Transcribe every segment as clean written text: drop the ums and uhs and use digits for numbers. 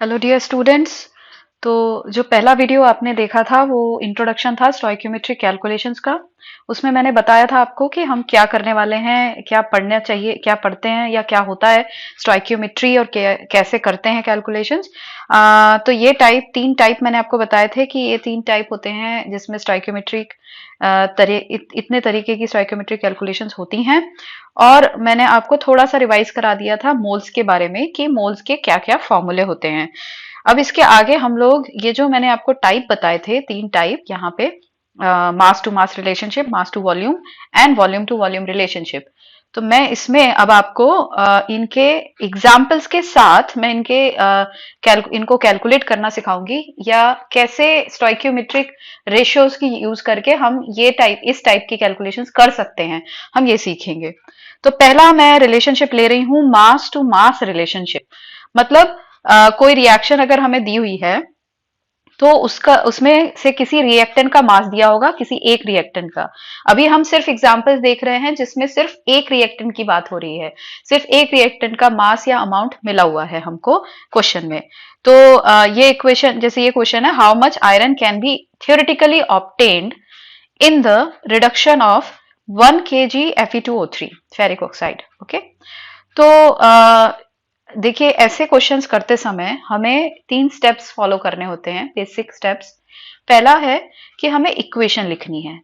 Hello dear students. तो जो पहला वीडियो आपने देखा था वो इंट्रोडक्शन था स्टोइक्योमेट्रिक कैलकुलेशंस का। उसमें मैंने बताया था आपको कि हम क्या करने वाले हैं, क्या पढ़ना चाहिए, क्या पढ़ते हैं या क्या होता है स्टोइक्योमेट्री और कैसे करते हैं कैलकुलेशंस। तो ये तीन टाइप मैंने आपको बताए थे कि ये तीन टाइप होते हैं जिसमें स्टोइक्योमेट्रिक इतने तरीके की स्टोइक्योमेट्रिक कैलकुलेशंस होती हैं। और मैंने आपको थोड़ा सा रिवाइज करा दिया था मोल्स के बारे में कि मोल्स के क्या क्या फॉर्मूले होते हैं। अब इसके आगे हम लोग ये जो मैंने आपको टाइप बताए थे, तीन टाइप यहाँ पे, mass to mass relationship, mass to volume and volume to volume relationship. तो मैं इसमें अब आपको इनके एग्जाम्पल्स के साथ मैं इनको कैलकुलेट करना सिखाऊंगी, या कैसे स्टोइक्योमेट्रिक रेशियोज की यूज करके हम इस टाइप की कैलकुलेशंस कर सकते हैं, हम ये सीखेंगे। तो पहला मैं रिलेशनशिप ले रही हूं, मास टू मास रिलेशनशिप। मतलब कोई रिएक्शन अगर हमें दी हुई है तो उसमें से किसी रिएक्टेंट का मास दिया होगा, किसी एक रिएक्टेंट का। अभी हम सिर्फ एग्जांपल्स देख रहे हैं जिसमें सिर्फ एक रिएक्टेंट की बात हो रही है, सिर्फ एक रिएक्टेंट का मास या अमाउंट मिला हुआ है हमको क्वेश्चन में। तो ये इक्वेशन, जैसे ये क्वेश्चन है, how much iron can be theoretically obtained in the reduction of 1 kg Fe2O3 ferric oxide. Okay, तो देखिए ऐसे क्वेश्चंस करते समय हमें तीन स्टेप्स फॉलो करने होते हैं, बेसिक स्टेप्स। पहला है कि हमें इक्वेशन लिखनी है,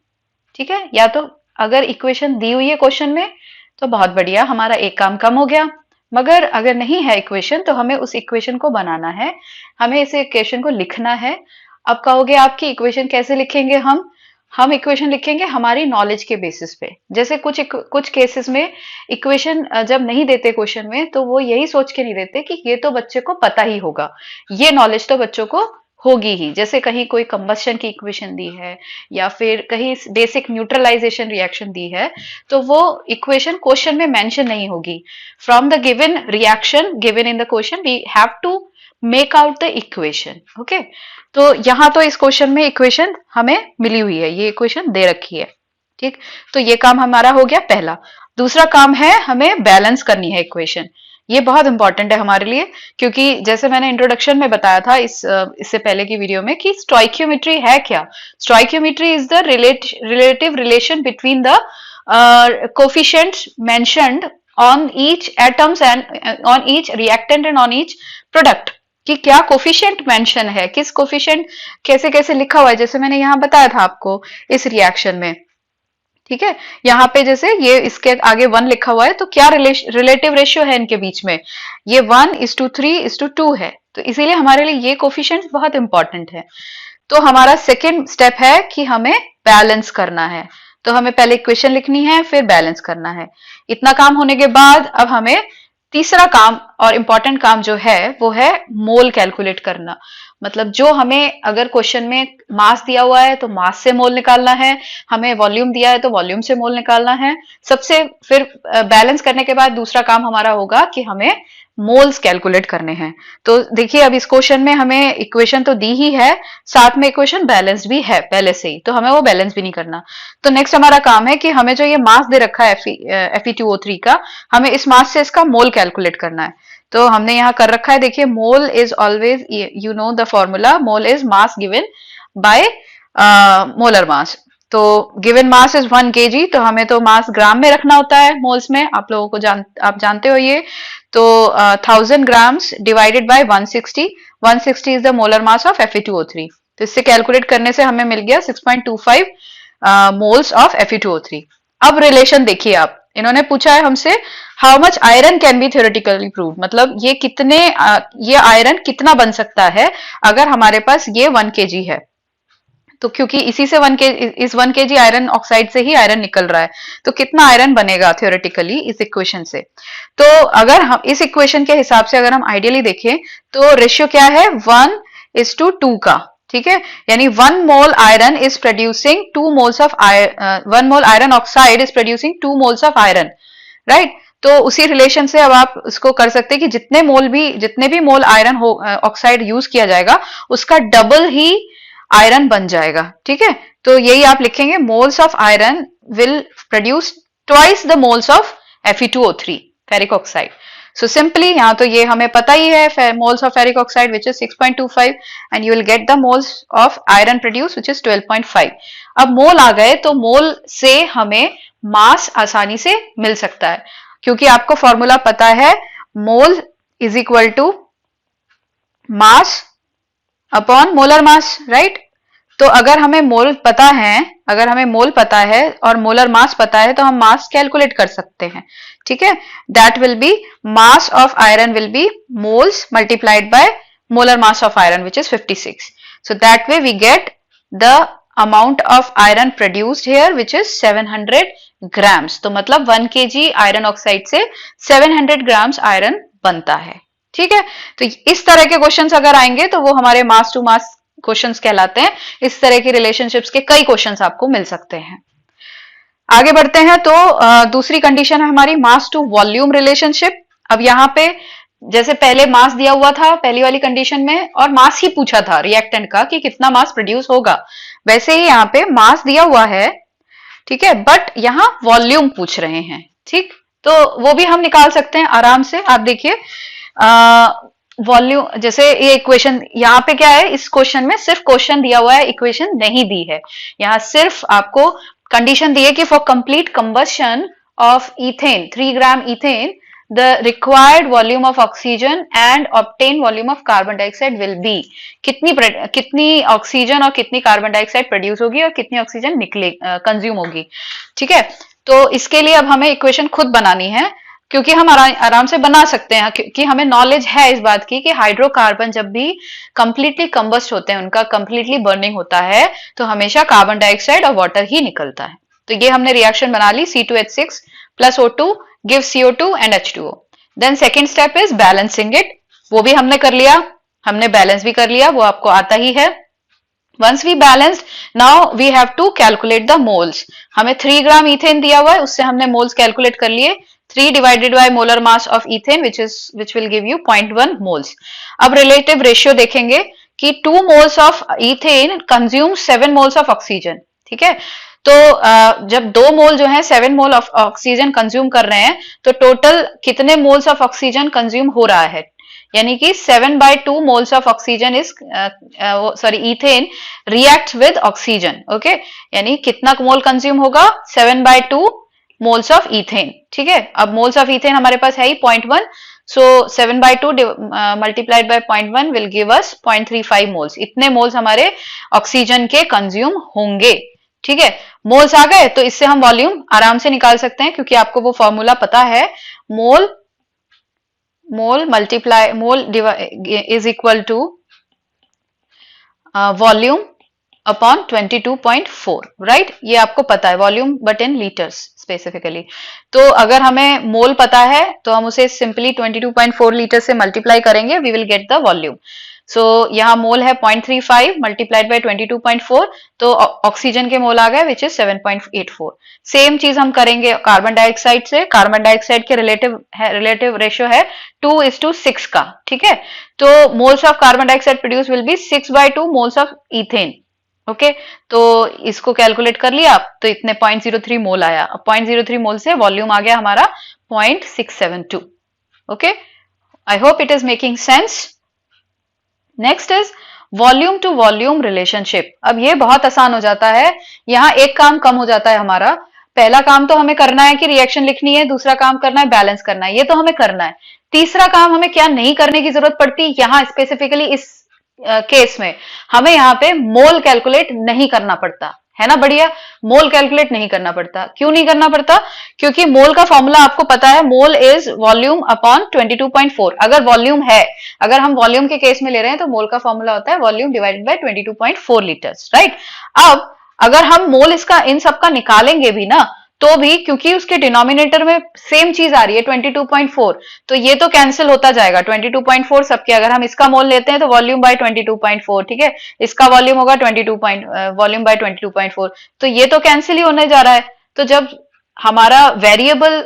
ठीक है। या तो अगर इक्वेशन दी हुई है क्वेश्चन में तो बहुत बढ़िया, हमारा एक काम कम हो गया। मगर अगर नहीं है इक्वेशन तो हमें उस इक्वेशन को बनाना है, हमें इस इक्वेशन को लिखना है। अब कहोगे आपकी इक्वेशन कैसे लिखेंगे हम इक्वेशन लिखेंगे हमारी नॉलेज के बेसिस पे। जैसे कुछ केसेस में इक्वेशन जब नहीं देते क्वेश्चन में तो वो यही सोच के नहीं देते कि ये तो बच्चे को पता ही होगा, ये नॉलेज तो बच्चों को होगी ही। जैसे कहीं कोई कंबस्शन की इक्वेशन दी है या फिर कहीं बेसिक न्यूट्रलाइजेशन रिएक्शन दी है तो वो इक्वेशन क्वेश्चन में मेंशन नहीं होगी। From the given reaction given in the question we have to make out the equation. Okay, तो यहां तो इस क्वेश्चन में इक्वेशन हमें मिली हुई है, ये इक्वेशन दे रखी है, ठीक। तो ये काम हमारा हो गया पहला। दूसरा काम है हमें बैलेंस करनी है इक्वेशन। ये बहुत इंपॉर्टेंट है हमारे लिए, क्योंकि जैसे मैंने इंट्रोडक्शन में बताया था इससे पहले की वीडियो में कि स्टोइक्योमेट्री है क्या। Stoichiometry is the relative relation between the coefficients mentioned on each atoms and on each reactant and on each product, कि क्या कोफिशिएंट मेंशन है, किस कोफिशिएंट कैसे कैसे लिखा हुआ है, जैसे मैंने यहाँ बताया था आपको इस रिएक्शन में, ठीक है। यहाँ पे जैसे ये इसके आगे 1 लिखा हुआ है तो क्या रिलेटिव रेशियो है इनके बीच में, ये 1:3:2 है। तो इसीलिए हमारे लिए ये कोफिशिएंट्स बहुत इंपॉर्टेंट है। तो हमारा सेकेंड स्टेप है कि हमें बैलेंस करना है। तो हमें पहले इक्वेशन लिखनी है, फिर बैलेंस करना है। इतना काम होने के बाद अब हमें तीसरा काम और इम्पॉर्टेंट काम जो है वो है मोल कैलकुलेट करना। मतलब जो हमें अगर क्वेश्चन में मास दिया हुआ है तो मास से मोल निकालना है, हमें वॉल्यूम दिया है तो वॉल्यूम से मोल निकालना है। सबसे फिर बैलेंस करने के बाद दूसरा काम हमारा होगा कि हमें मोल्स कैलकुलेट करने हैं। तो देखिए अब इस क्वेश्चन में हमें इक्वेशन तो दी ही है, साथ में इक्वेशन बैलेंस्ड भी है पहले से ही, तो हमें वो बैलेंस भी नहीं करना। तो नेक्स्ट हमारा काम है कि हमें जो ये मास दे रखा है Fe2O3 का, हमें इस मास से इसका मोल कैलकुलेट करना है। तो हमने यहाँ कर रखा है, देखिए mole is always, you know the formula, mole is mass given by molar मास। तो गिवन मास इज 1 kg, तो हमें तो मास ग्राम में रखना होता है मोल्स में, आप लोगों को आप जानते हो ये। तो 1000 grams divided by 160, 160 is the molar mass of Fe2O3। तो इससे कैलकुलेट करने से हमें मिल गया 6.25 मोल्स ऑफ Fe2O3। अब रिलेशन देखिए आप, इन्होंने पूछा है हमसे how much iron can be theoretically prove, मतलब ये आयरन कितना बन सकता है अगर हमारे पास ये 1 kg है। तो क्योंकि इसी से 1 kg आयरन ऑक्साइड से ही आयरन निकल रहा है, तो कितना आयरन बनेगा थियोरेटिकली इस इक्वेशन से। तो अगर हम इस इक्वेशन के हिसाब से अगर हम आइडियली देखें तो रेशियो क्या है, 1:2 का, ठीक है। यानी 1 mole iron is producing 2 moles of 1 mole iron oxide is producing 2 moles of iron, right. तो उसी रिलेशन से अब आप उसको कर सकते हैं कि जितने भी मोल आयरन ऑक्साइड यूज किया जाएगा उसका डबल ही आयरन बन जाएगा, ठीक है। तो यही आप लिखेंगे, moles of iron will produce twice the moles of Fe2O3 ferric oxide. So simply यहाँ तो ये हमें पता ही है, moles of ferric oxide which is 6.25 and you will get the moles of iron produce which is 12.5। अब मोल आ गए तो मोल से हमें मास आसानी से मिल सकता है, क्योंकि आपको फॉर्मूला पता है, mole is equal to mass upon molar mass, right. तो अगर हमें मोल पता है और मोलर मास पता है तो हम मास कैलकुलेट कर सकते हैं, ठीक है। That will be mass of iron will be moles multiplied by molar mass of iron which is 56। So that way we get the amount of iron produced here which is 700 grams. तो मतलब 1 kg iron oxide से 700 grams iron बनता है, ठीक है। तो इस तरह के क्वेश्चंस अगर आएंगे तो वो हमारे मास टू मास क्वेश्चंस कहलाते हैं। इस तरह की रिलेशनशिप्स के कई क्वेश्चंस आपको मिल सकते हैं। आगे बढ़ते हैं तो दूसरी कंडीशन है हमारी मास टू वॉल्यूम रिलेशनशिप। अब यहाँ पे जैसे पहले मास दिया हुआ था पहली वाली कंडीशन में, और मास ही पूछा था रिएक्टेंट का कि कितना मास प्रोड्यूस होगा, वैसे ही यहाँ पे मास दिया हुआ है, ठीक है, बट यहाँ वॉल्यूम पूछ रहे हैं, ठीक। तो वो भी हम निकाल सकते हैं आराम से। आप देखिए वॉल्यूम, जैसे ये इक्वेशन यहाँ पे क्या है, इस क्वेश्चन में सिर्फ क्वेश्चन दिया हुआ है, इक्वेशन नहीं दी है। यहाँ सिर्फ आपको कंडीशन दी है कि for complete combustion of ethane 3 gram ethane the required volume of oxygen and obtain volume of carbon dioxide will be. कितनी ऑक्सीजन और कितनी कार्बन डाइऑक्साइड प्रोड्यूस होगी और कितनी ऑक्सीजन निकले कंज्यूम होगी, ठीक है। तो इसके लिए अब हमें इक्वेशन खुद बनानी है, क्योंकि हम आराम से बना सकते हैं, क्योंकि हमें नॉलेज है इस बात की कि हाइड्रोकार्बन जब भी कंप्लीटली कंबस्ट होते हैं, उनका कंप्लीटली बर्निंग होता है, तो हमेशा कार्बन डाइऑक्साइड और वाटर ही निकलता है। तो ये हमने रिएक्शन बना ली, C2H6 plus O2 give CO2 and H2O। Then second step is balancing it, वो भी हमने कर लिया, हमने बैलेंस भी कर लिया, वो आपको आता ही है। Once we balanced, now we have to calculate the moles। हमें 3 ग्राम इथेन दिया हुआ है, उससे हमने मोल्स कैलकुलेट कर लिए। 3 divided by molar mass of ethane which will give you 0.1 moles। अब relative ratio देखेंगे कि 2 moles of ethane consume 7 moles of oxygen, ठीक है। तो जब 2 मोल जो है 7 मोल ऑफ ऑक्सीजन कंज्यूम कर रहे हैं, तो टोटल कितने मोल्स ऑफ ऑक्सीजन कंज्यूम हो रहा है, यानी कि 7/2 moles of oxygen is ethane react with oxygen, okay. यानी कितना मोल कंज्यूम होगा, 7/2 मोल्स ऑफ इथेन, ठीक है। अब मोल्स ऑफ इथेन हमारे पास है ही 0.1, सो 7/2 multiplied by 0.1 will give us 0.35 moles. इतने मोल्स हमारे ऑक्सीजन के कंज्यूम होंगे, ठीक है। मोल्स आ गए तो इससे हम वॉल्यूम आराम से निकाल सकते हैं, क्योंकि आपको वो फॉर्मूला पता है, mole is equal to volume upon 22.4, right. ये आपको पता है, volume but in litres specifically. तो अगर हमें मोल पता है तो हम उसे सिंपली 22.4 लीटर से मल्टीप्लाई करेंगे, we will get the volume. So यहाँ मोल है 0.35 मल्टीप्लाइड बाय 22.4, तो ऑक्सीजन के मोल आ गए विच इज 7.84। सेम चीज हम करेंगे कार्बन डाइऑक्साइड से। कार्बन डाइऑक्साइड के रिलेटिव रेशियो है 2:6 का, ठीक है। तो moles of carbon dioxide produce will be 6/2 moles of ethane, okay. तो इसको कैलकुलेट कर लिया आप, तो इतने 0.03 मोल आया। अब 0.03 मोल से वॉल्यूम आ गया हमारा 0.672, okay. I hope it is making sense. Next is volume to volume relationship. अब ये बहुत आसान हो जाता है, यहाँ एक काम कम हो जाता है हमारा। पहला काम तो हमें करना है कि रिएक्शन लिखनी है, दूसरा काम करना है बैलेंस करना है, ये तो हमें करना है। तीसरा काम हमें क्या नहीं करने की जरूरत पड़ती, यहाँ स्पेसिफिकली इस केस में हमें यहाँ पे मोल कैलकुलेट नहीं करना पड़ता है ना। बढ़िया, मोल कैलकुलेट नहीं करना पड़ता। क्यों नहीं करना पड़ता, क्योंकि मोल का फॉर्मूला आपको पता है, मोल इज वॉल्यूम अपॉन 22.4। अगर वॉल्यूम है, अगर हम वॉल्यूम के केस में ले रहे हैं तो मोल का फॉर्मूला होता है volume divided by 22.4 litres, right. अब अगर हम मोल इसका इन सब का निकालेंगे भी ना, तो भी क्योंकि उसके डिनोमिनेटर में सेम चीज आ रही है 22.4, तो ये तो कैंसिल होता जाएगा। 22.4 सबके, अगर हम इसका मोल लेते हैं तो वॉल्यूम बाय 22.4, ठीक है। इसका वॉल्यूम होगा वॉल्यूम बाय 22.4, तो ये तो कैंसिल ही होने जा रहा है। तो जब हमारा वेरिएबल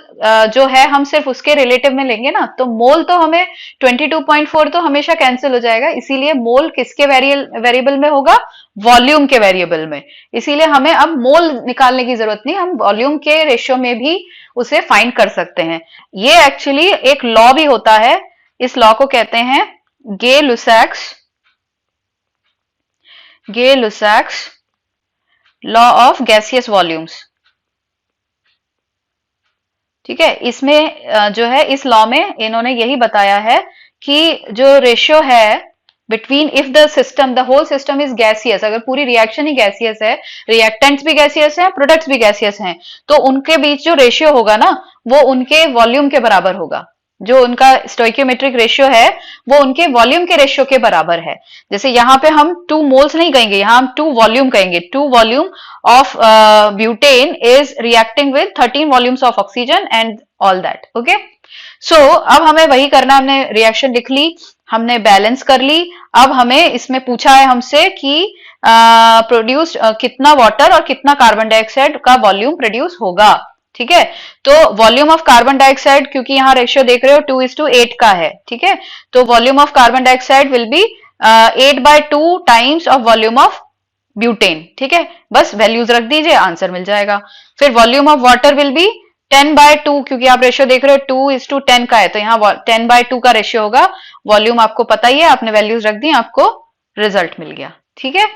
जो है हम सिर्फ उसके रिलेटिव में लेंगे ना, तो मोल तो हमें 22.4 तो हमेशा कैंसिल हो जाएगा। इसीलिए मोल किसके वेरिएबल में होगा, वॉल्यूम के वेरिएबल में। इसीलिए हमें अब मोल निकालने की जरूरत नहीं, हम वॉल्यूम के रेशियो में भी उसे फाइंड कर सकते हैं। ये एक्चुअली एक लॉ भी होता है, इस लॉ को कहते हैं गे लुसाक्स लॉ ऑफ गैसियस वॉल्यूम्स। ठीक है, इसमें जो है इस लॉ में इन्होंने यही बताया है कि जो रेशियो है between, if the system, the whole system is gaseous, अगर पूरी रिएक्शन ही गैसियस है, रिएक्टेंट्स भी गैसियस हैं, प्रोडक्ट्स भी गैसियस हैं, तो उनके बीच जो रेशियो होगा ना वो उनके वॉल्यूम के बराबर होगा। जो उनका स्टोइकियोमेट्रिक रेशियो है वो उनके वॉल्यूम के रेशियो के बराबर है। जैसे यहाँ पे हम 2 मोल्स नहीं कहेंगे, यहाँ हम 2 वॉल्यूम कहेंगे। 2 volume of butane is reacting with 13 volumes of oxygen and all that. Okay, so अब हमें वही करना, हमने रिएक्शन लिख ली, हमने बैलेंस कर ली। अब हमें इसमें पूछा है हमसे कि प्रोड्यूस कितना वाटर और कितना कार्बन डाइऑक्साइड का वॉल्यूम प्रोड्यूस होगा। ठीक है, तो वॉल्यूम ऑफ कार्बन डाइऑक्साइड, क्योंकि यहाँ रेशियो देख रहे हो 2:8 का है, ठीक है, तो volume of carbon dioxide will be 8/2 times of volume of butane. ठीक है, बस वैल्यूज रख दीजिए, आंसर मिल जाएगा। फिर volume of water will be 10/2, क्योंकि आप रेशियो देख रहे हो 2:10 का है, तो यहाँ 10/2 का रेशियो होगा। वॉल्यूम आपको पता ही है, आपने वैल्यूज रख दी, आपको रिजल्ट मिल गया। ठीक है,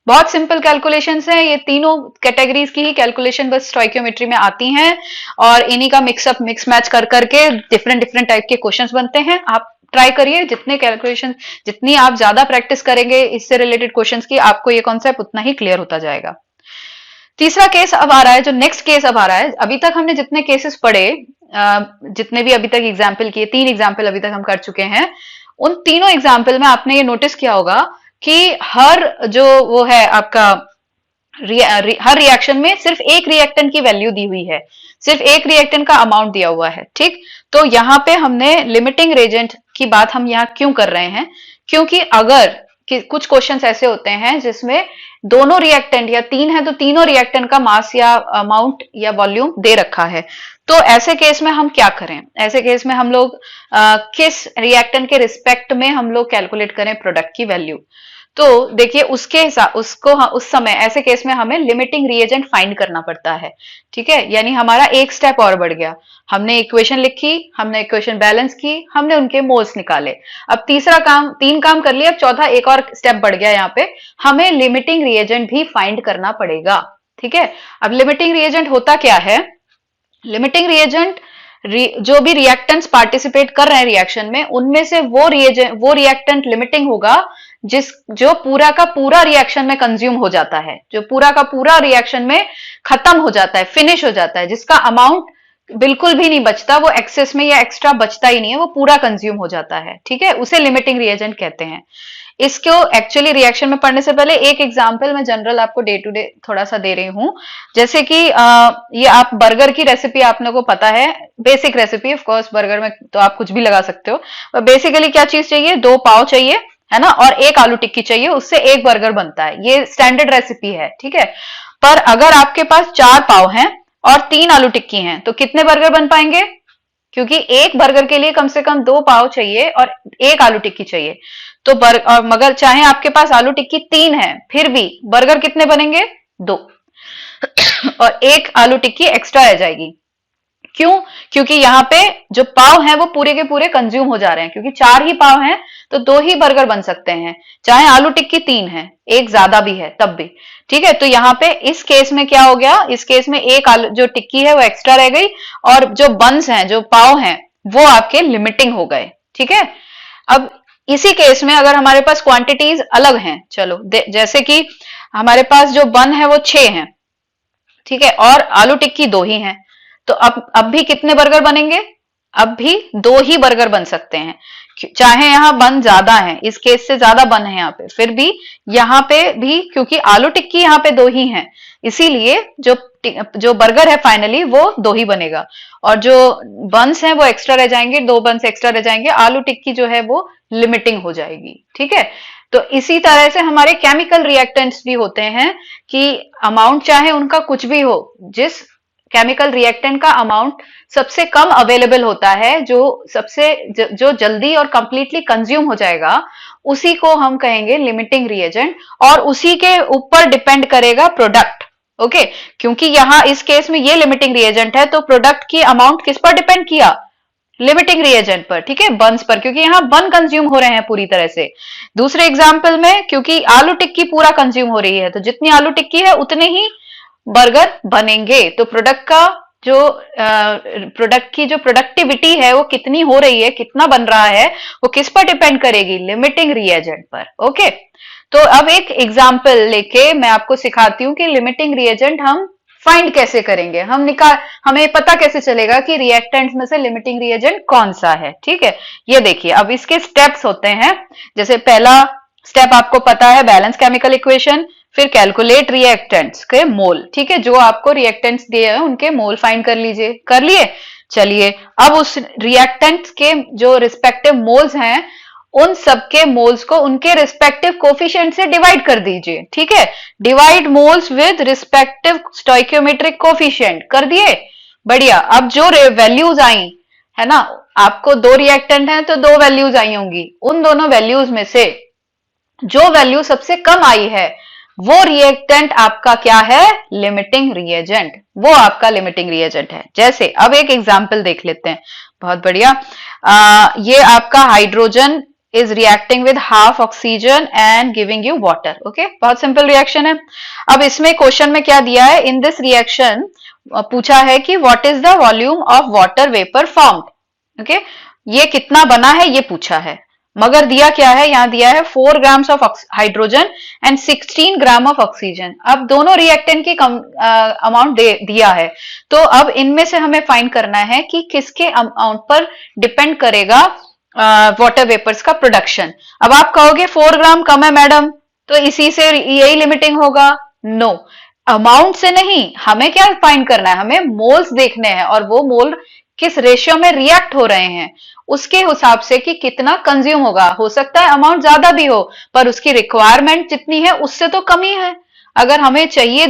बहुत सिंपल कैलकुलेशंस हैं, ये तीनों कैटेगरीज की ही कैलकुलेशन बस स्टोइकियोमेट्री में आती हैं, और इन्हीं का मिक्सअप मिक्स मैच कर करके डिफरेंट डिफरेंट टाइप के क्वेश्चंस बनते हैं। आप ट्राई करिए, जितने कैलकुलेशन, जितनी आप ज्यादा प्रैक्टिस करेंगे इससे रिलेटेड क्वेश्चंस की, आपको ये कॉन्सेप्ट उतना ही क्लियर होता जाएगा। तीसरा केस अब आ रहा है, जो नेक्स्ट केस अब आ रहा है, अभी तक हमने जितने केसेस पढ़े, जितने भी अभी तक एग्जाम्पल किए, 3 एग्जाम्पल अभी तक हम कर चुके हैं, उन तीनों एग्जाम्पल में आपने ये नोटिस किया होगा कि हर जो वो है आपका हर रिएक्शन में सिर्फ एक रिएक्टेंट की वैल्यू दी हुई है, सिर्फ एक रिएक्टेंट का अमाउंट दिया हुआ है। ठीक, तो यहाँ पे हमने लिमिटिंग रिएजेंट की बात हम यहाँ क्यों कर रहे हैं, क्योंकि अगर कुछ क्वेश्चंस ऐसे होते हैं जिसमें दोनों रिएक्टेंट या 3 है तो तीनों रिएक्टेंट का मास या अमाउंट या वॉल्यूम दे रखा है, तो ऐसे केस में हम क्या करें, ऐसे केस में हम लोग किस रिएक्टेंट के रिस्पेक्ट में हम लोग कैलकुलेट करें प्रोडक्ट की वैल्यू। तो देखिए उसके हिसाब उसको उस समय ऐसे केस में हमें लिमिटिंग रिएजेंट फाइंड करना पड़ता है। ठीक है, यानी हमारा एक स्टेप और बढ़ गया, हमने इक्वेशन लिखी, हमने इक्वेशन बैलेंस की, हमने उनके मोल्स निकाले। अब तीसरा काम, 3 काम कर लिया, अब चौथा एक और स्टेप बढ़ गया, यहाँ पे हमें लिमिटिंग रिएजेंट भी फाइंड करना पड़ेगा। ठीक है, अब लिमिटिंग रिएजेंट होता क्या है, लिमिटिंग रिएजेंट जो भी रिएक्टेंट्स पार्टिसिपेट कर रहे हैं रिएक्शन में, उनमें से वो रिएक्टेंट लिमिटिंग होगा जो पूरा का पूरा रिएक्शन में कंज्यूम हो जाता है, जो पूरा का पूरा रिएक्शन में खत्म हो जाता है, फिनिश हो जाता है, जिसका अमाउंट बिल्कुल भी नहीं बचता, वो एक्सेस में या एक्स्ट्रा बचता ही नहीं है, वो पूरा कंज्यूम हो जाता है। ठीक है, उसे लिमिटिंग रिएजेंट कहते हैं। इसको एक्चुअली रिएक्शन में पढ़ने से पहले एक एग्जांपल मैं जनरल आपको डे टू डे थोड़ा सा दे रही हूं। जैसे कि ये आप बर्गर की रेसिपी आपने को पता है, basic recipe, of course burger में तो आप कुछ भी लगा सकते हो। बेसिकली क्या चीज चाहिए, 2 पाव चाहिए, है ना, और 1 आलू टिक्की चाहिए, उससे 1 बर्गर बनता है, ये स्टैंडर्ड रेसिपी है। ठीक है, पर अगर आपके पास 4 पाव हैं और 3 आलू टिक्की हैं, तो कितने बर्गर बन पाएंगे, क्योंकि एक बर्गर के लिए कम से कम 2 पाव चाहिए और 1 आलू टिक्की चाहिए। तो मगर चाहे आपके पास आलू टिक्की 3 है, फिर भी बर्गर कितने बनेंगे, 2 और 1 आलू टिक्की एक्स्ट्रा रह जाएगी। क्यों, क्योंकि यहाँ पे जो पाव हैं वो पूरे के पूरे कंज्यूम हो जा रहे हैं, क्योंकि 4 ही पाव हैं तो 2 ही बर्गर बन सकते हैं, चाहे आलू टिक्की 3 है, 1 ज्यादा भी है तब भी। ठीक है, तो यहाँ पे इस केस में क्या हो गया, इस केस में 1 आलू जो टिक्की है वो एक्स्ट्रा रह गई, और जो बंस हैं, जो पाव हैं, वो आपके लिमिटिंग हो गए। ठीक है, अब इसी केस में अगर हमारे पास क्वांटिटीज अलग हैं, चलो जैसे कि हमारे पास जो बन है वो 6 हैं, ठीक है, और आलू टिक्की 2 ही हैं, तो अब भी कितने बर्गर बनेंगे, अब भी 2 ही बर्गर बन सकते हैं, चाहे यहाँ बन ज्यादा है, इस केस से ज्यादा बन है यहाँ पे, फिर भी यहाँ पे भी क्योंकि आलू टिक्की यहाँ पे 2 ही हैं, इसीलिए जो बर्गर है फाइनली वो 2 ही बनेगा, और जो बंस हैं वो एक्स्ट्रा रह जाएंगे, 2 बंस एक्स्ट्रा रह जाएंगे, आलू टिक्की जो है वो लिमिटिंग हो जाएगी। ठीक है, तो इसी तरह से हमारे केमिकल रिएक्टेंट्स भी होते हैं कि अमाउंट चाहे उनका कुछ भी हो, जिस केमिकल रिएक्टेंट का अमाउंट सबसे कम अवेलेबल होता है, जो जल्दी और कंप्लीटली कंज्यूम हो जाएगा, उसी को हम कहेंगे लिमिटिंग रिएजेंट, और उसी के ऊपर डिपेंड करेगा प्रोडक्ट। ओके, क्योंकि यहाँ इस केस में ये लिमिटिंग रिएजेंट है, तो प्रोडक्ट की अमाउंट किस पर डिपेंड किया? लिमिटिंग रिएजेंट पर, ठीक है, बंस पर, क्योंकि यहाँ बन कंज्यूम हो रहे हैं पूरी तरह से। दूसरे एग्जाम्पल में क्योंकि आलू टिक्की पूरा कंज्यूम हो रही है, तो जितनी आलू टिक्की है उतने ही बर्गर बनेंगे। तो प्रोडक्ट की जो प्रोडक्टिविटी है वो कितनी हो रही है, कितना बन रहा है, वो किस पर डिपेंड करेगी? लिमिटिंग रिएजेंट पर। ओके, तो अब एक एग्जाम्पल लेके मैं आपको सिखाती हूँ कि लिमिटिंग रिएजेंट हम फाइंड कैसे करेंगे, हमें पता कैसे चलेगा कि रिएक्टेंट्स में से लिमिटिंग रिएजेंट कौन सा है। ठीक है, ये देखिए, अब इसके स्टेप्स होते हैं। जैसे पहला स्टेप आपको पता है, बैलेंस केमिकल इक्वेशन, फिर कैलकुलेट रिएक्टेंट्स के मोल। ठीक है, जो आपको रिएक्टेंट्स दिए हैं उनके मोल फाइंड कर लीजिए। कर लिए? चलिए, अब उस रिएक्टेंट्स के जो रिस्पेक्टिव मोल्स हैं, उन सबके मोल्स को उनके रिस्पेक्टिव कोफिशिएंट से डिवाइड कर दीजिए। ठीक है, divide moles with respective stoichiometric coefficient. कर दिए? बढ़िया। अब जो वैल्यूज आई है ना, आपको दो रिएक्टेंट हैं तो दो वैल्यूज आई होंगी, उन दोनों वैल्यूज में से जो वैल्यू सबसे कम आई है वो रिएक्टेंट आपका क्या है? Limiting reagent. वो आपका लिमिटिंग रिएजेंट है। जैसे अब एक एग्जांपल देख लेते हैं। बहुत बढ़िया। ये आपका hydrogen is reacting with half oxygen and giving you water. Okay, बहुत सिंपल रिएक्शन है। अब इसमें क्वेश्चन में क्या दिया है? इन दिस रिएक्शन पूछा है कि what is the volume of water vapour formed. Okay, ये कितना बना है ये पूछा है, मगर दिया क्या है? यहाँ दिया है 4 grams of hydrogen and 16 gram of oxygen. अब दोनों रिएक्टेंट की अमाउंट दिया है, तो अब इनमें से हमें फाइंड करना है कि किसके अमाउंट पर डिपेंड करेगा वाटर वेपर्स का प्रोडक्शन। अब आप कहोगे 4 ग्राम कम है मैडम, तो इसी से यही लिमिटिंग होगा। नो, अमाउंट से नहीं, हमें क्या फाइंड करना है? हमें मोल्स देखने हैं, और वो मोल किस रेशियो में रिएक्ट हो रहे हैं उसके हिसाब से कि कितना कंज्यूम होगा। हो सकता है अमाउंट ज्यादा भी हो, पर उसकी रिक्वायरमेंट जितनी है उससे तो कम ही है। अगर हमें चाहिए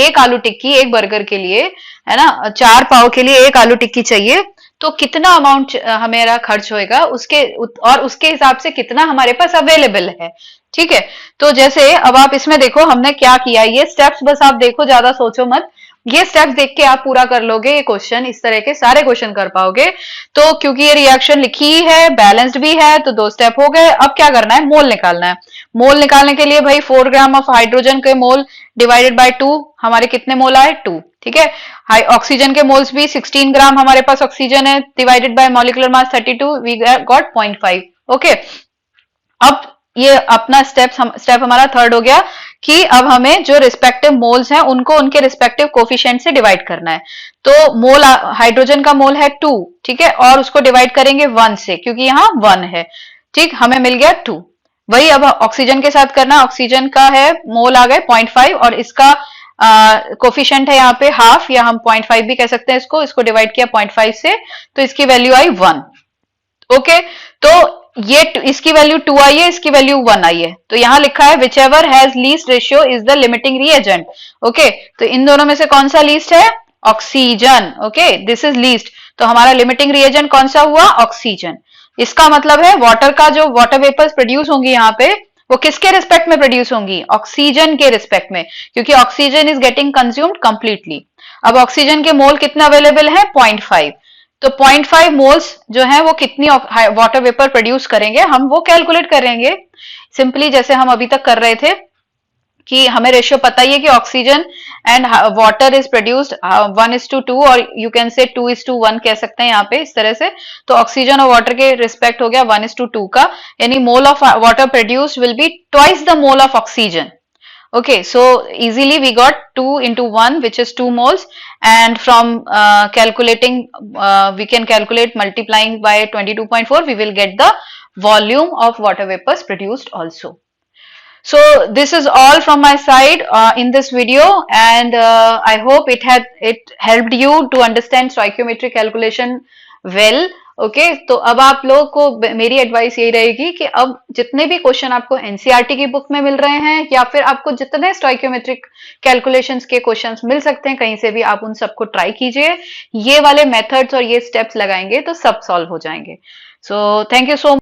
एक आलू टिक्की एक बर्गर के लिए, है ना, 4 पाव के लिए एक आलू टिक्की चाहिए, तो कितना अमाउंट हमारा खर्च होएगा और उसके हिसाब से कितना हमारे पास अवेलेबल है। ठीक है, तो जैसे अब आप इसमें देखो हमने क्या किया, ये स्टेप्स बस आप देखो, ज्यादा सोचो मत। ये स्टेप्स देख के आप पूरा कर लोगे ये क्वेश्चन, इस तरह के सारे क्वेश्चन कर पाओगे। तो क्योंकि ये रिएक्शन लिखी है, बैलेंस्ड भी है, तो 2 स्टेप हो गए। अब क्या करना है? मोल निकालना है। मोल निकालने के लिए भाई 4 ग्राम ऑफ हाइड्रोजन के मोल डिवाइडेड बाय 2, हमारे कितने मोल आए? 2। ठीक है, ऑक्सीजन के मोल्स भी 16 ग्राम हमारे पास ऑक्सीजन है, divided by molecular mass 32, we got 0.5। Okay, अब ये अपना स्टेप हमारा थर्ड हो गया कि अब हमें जो रिस्पेक्टिव मोल्स हैं उनको उनके रिस्पेक्टिव कोफिशिएंट से डिवाइड करना है। तो मोल हाइड्रोजन का मोल है 2, ठीक है, और उसको डिवाइड करेंगे 1 से, क्योंकि यहाँ 1 है। ठीक, हमें मिल गया 2। वही अब ऑक्सीजन के साथ करना। ऑक्सीजन का है मोल आ गए 0.5, और इसका कोफिशिएंट है यहाँ पे हाफ, या हम 0.5 भी कह सकते हैं इसको डिवाइड किया 0.5 से, तो इसकी वैल्यू आई 1। ओके, तो ये इसकी वैल्यू 2 आई है, इसकी वैल्यू 1 आई है, तो यहां लिखा है which ever has least ratio is the limiting reagent. Okay, तो इन दोनों में से कौन सा लीस्ट है? Oxygen. Okay, this is least, तो हमारा लिमिटिंग रिएजेंट कौन सा हुआ? ऑक्सीजन। इसका मतलब है वाटर का जो वाटर वेपर्स प्रोड्यूस होंगी यहाँ पे, वो किसके रिस्पेक्ट में प्रोड्यूस होंगी? ऑक्सीजन के रिस्पेक्ट में, क्योंकि oxygen is getting consumed completely. अब ऑक्सीजन के मोल कितने अवेलेबल है? 0.5। तो 0.5 मोल्स जो है वो कितनी वाटर वेपर प्रोड्यूस करेंगे, हम वो कैलकुलेट करेंगे सिंपली, जैसे हम अभी तक कर रहे थे कि हमें रेशियो पता ही है कि oxygen and water is produced 1:2, और यू कैन से 2:1 कह सकते हैं यहाँ पे, इस तरह से। तो ऑक्सीजन और वाटर के रिस्पेक्ट हो गया 1:2 का, यानी mole of water produced will be twice the mole of oxygen. Okay, so easily we got 2 into 1, which is 2 moles, and from calculating, we can calculate multiplying by 22.4, we will get the volume of water vapors produced also. So this is all from my side in this video, and I hope it helped you to understand stoichiometric calculation well. Okay, तो अब आप लोगों को मेरी advice यही रहेगी कि अब जितने भी क्वेश्चन आपको एनसीईआरटी की बुक में मिल रहे हैं या फिर आपको जितने स्टोइक्योमेट्रिक कैलकुलेशंस के क्वेश्चंस मिल सकते हैं कहीं से भी, आप उन सबको ट्राई कीजिए। ये वाले मेथड्स और ये स्टेप्स लगाएंगे तो सब सॉल्व हो जाएंगे। So thank you so